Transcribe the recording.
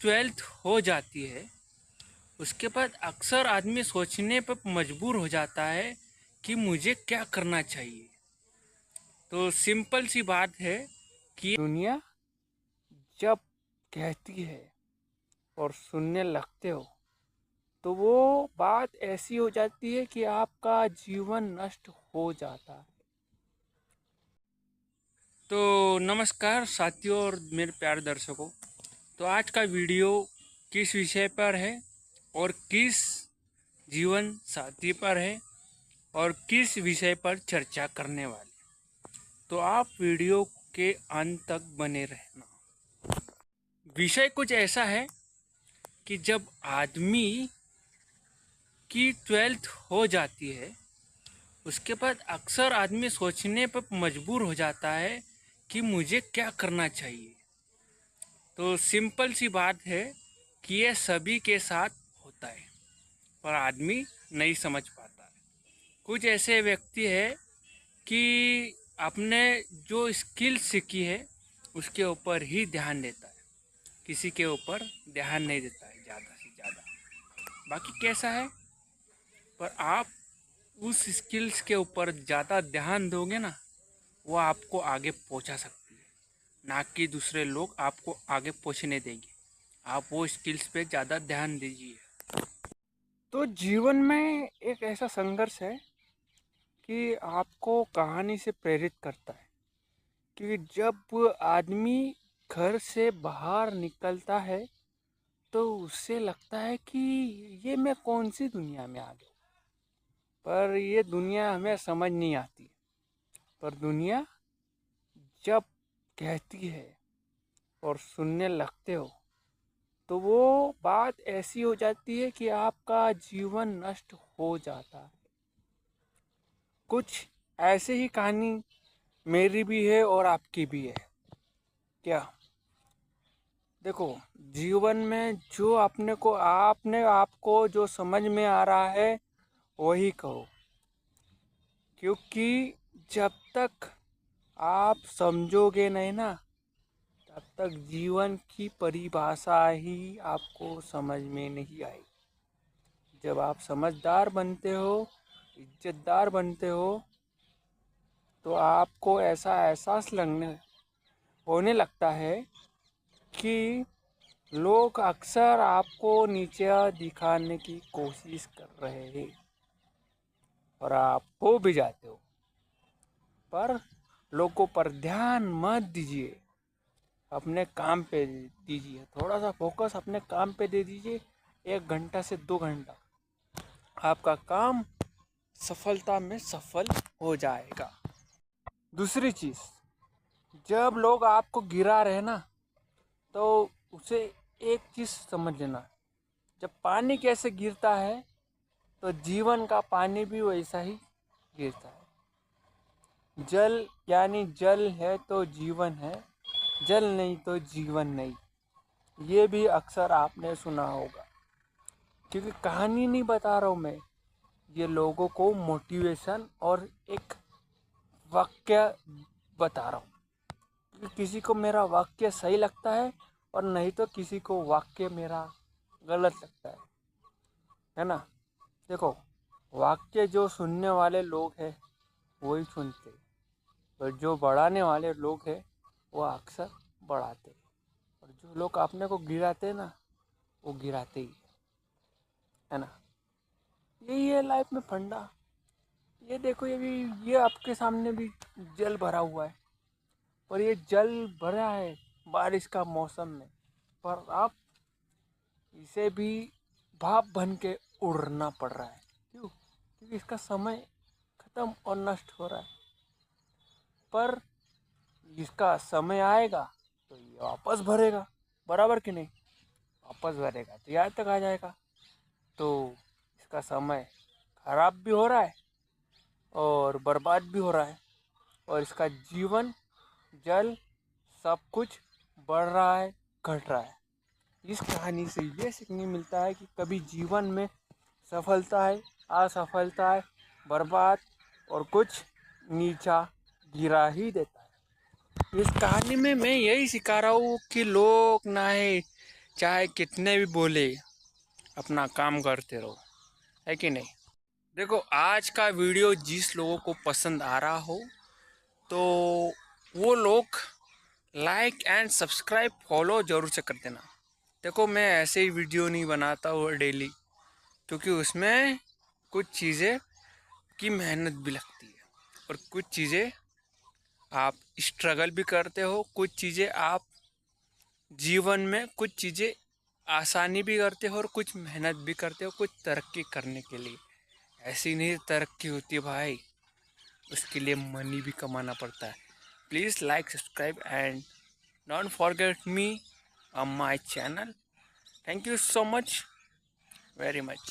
Twelfth हो जाती है उसके बाद अक्सर आदमी सोचने पर मजबूर हो जाता है कि मुझे क्या करना चाहिए। तो सिंपल सी बात है कि दुनिया जब कहती है और सुनने लगते हो तो वो बात ऐसी हो जाती है कि आपका जीवन नष्ट हो जाता है। तो नमस्कार साथियों और मेरे प्यारे दर्शकों। तो आज का वीडियो किस विषय पर है और किस जीवन साथी पर है और किस विषय पर चर्चा करने वाले, तो आप वीडियो के अंत तक बने रहना। विषय कुछ ऐसा है कि जब आदमी की ट्वेल्थ हो जाती है उसके बाद अक्सर आदमी सोचने पर मजबूर हो जाता है कि मुझे क्या करना चाहिए। तो सिंपल सी बात है कि यह सभी के साथ होता है पर आदमी नहीं समझ पाता है। कुछ ऐसे व्यक्ति है कि आपने जो स्किल सीखी है उसके ऊपर ही ध्यान देता है, किसी के ऊपर ध्यान नहीं देता है ज़्यादा से ज़्यादा। बाकी कैसा है, पर आप उस स्किल्स के ऊपर ज़्यादा ध्यान दोगे ना, वो आपको आगे पहुंचा सकती है, ना कि दूसरे लोग आपको आगे पहुंचने देंगे। आप वो स्किल्स पे ज़्यादा ध्यान दीजिए। तो जीवन में एक ऐसा संघर्ष है कि आपको कहानी से प्रेरित करता है कि जब आदमी घर से बाहर निकलता है तो उससे लगता है कि ये मैं कौन सी दुनिया में आ गया। पर ये दुनिया हमें समझ नहीं आती। पर दुनिया जब कहती है और सुनने लगते हो तो वो बात ऐसी हो जाती है कि आपका जीवन नष्ट हो जाता है। कुछ ऐसे ही कहानी मेरी भी है और आपकी भी है। क्या देखो, जीवन में जो आपने आपको जो समझ में आ रहा है वही कहो, क्योंकि जब तक आप समझोगे नहीं ना तब तक जीवन की परिभाषा ही आपको समझ में नहीं आई। जब आप समझदार बनते हो, इज्जतदार बनते हो, तो आपको ऐसा एहसास लगने होने लगता है कि लोग अक्सर आपको नीचे दिखाने की कोशिश कर रहे हैं और आप हो भी जाते हो। पर लोगों पर ध्यान मत दीजिए, अपने काम पे दीजिए। थोड़ा सा फोकस अपने काम पे दे दीजिए। 1 घंटा से 2 घंटा आपका काम सफलता में सफल हो जाएगा। दूसरी चीज़, जब लोग आपको गिरा रहे ना तो उसे एक चीज़ समझ लेना, जब पानी कैसे गिरता है तो जीवन का पानी भी वैसा ही गिरता है। जल यानी जल है तो जीवन है, जल नहीं तो जीवन नहीं। ये भी अक्सर आपने सुना होगा। क्योंकि कहानी नहीं बता रहा हूँ मैं, ये लोगों को मोटिवेशन और एक वाक्य बता रहा हूँ। क्योंकि किसी को मेरा वाक्य सही लगता है और नहीं तो किसी को वाक्य मेरा गलत लगता है ना। देखो, वाक्य जो सुनने वाले लोग हैं वही सुनते, और जो बढ़ाने वाले लोग हैं वो अक्सर बढ़ाते, और जो लोग अपने को गिराते हैं ना वो गिराते ही है ना। यही है लाइफ में फंडा। ये देखो, ये आपके सामने भी जल भरा हुआ है, और ये जल भरा है बारिश का मौसम में, पर आप इसे भी भाप बन के उड़ना पड़ रहा है। क्यों? क्योंकि इसका समय खत्म और नष्ट हो रहा है। पर इसका समय आएगा तो ये वापस भरेगा, बराबर कि नहीं? वापस भरेगा तो यहाँ तक आ जाएगा। तो इसका समय खराब भी हो रहा है और बर्बाद भी हो रहा है, और इसका जीवन, जल, सब कुछ बढ़ रहा है, घट रहा है। इस कहानी से ये सीखने मिलता है कि कभी जीवन में सफलता है, असफलता है, बर्बाद और कुछ नीचा गिरा ही देता है। इस कहानी में मैं यही सिखा रहा हूँ कि लोग ना है चाहे कितने भी बोले, अपना काम करते रहो, है कि नहीं। देखो, आज का वीडियो जिस लोगों को पसंद आ रहा हो तो वो लोग लाइक एंड सब्सक्राइब फॉलो ज़रूर से कर देना। देखो, मैं ऐसे ही वीडियो नहीं बनाता हूँ डेली, क्योंकि उसमें कुछ चीज़ें की मेहनत भी लगती है और कुछ चीज़ें आप स्ट्रगल भी करते हो, कुछ चीज़ें आप जीवन में कुछ चीज़ें आसानी भी करते हो और कुछ मेहनत भी करते हो कुछ तरक्की करने के लिए। ऐसी नहीं तरक्की होती भाई, उसके लिए मनी भी कमाना पड़ता है। Please like subscribe and don't forget me on my channel. Thank you so much, very much.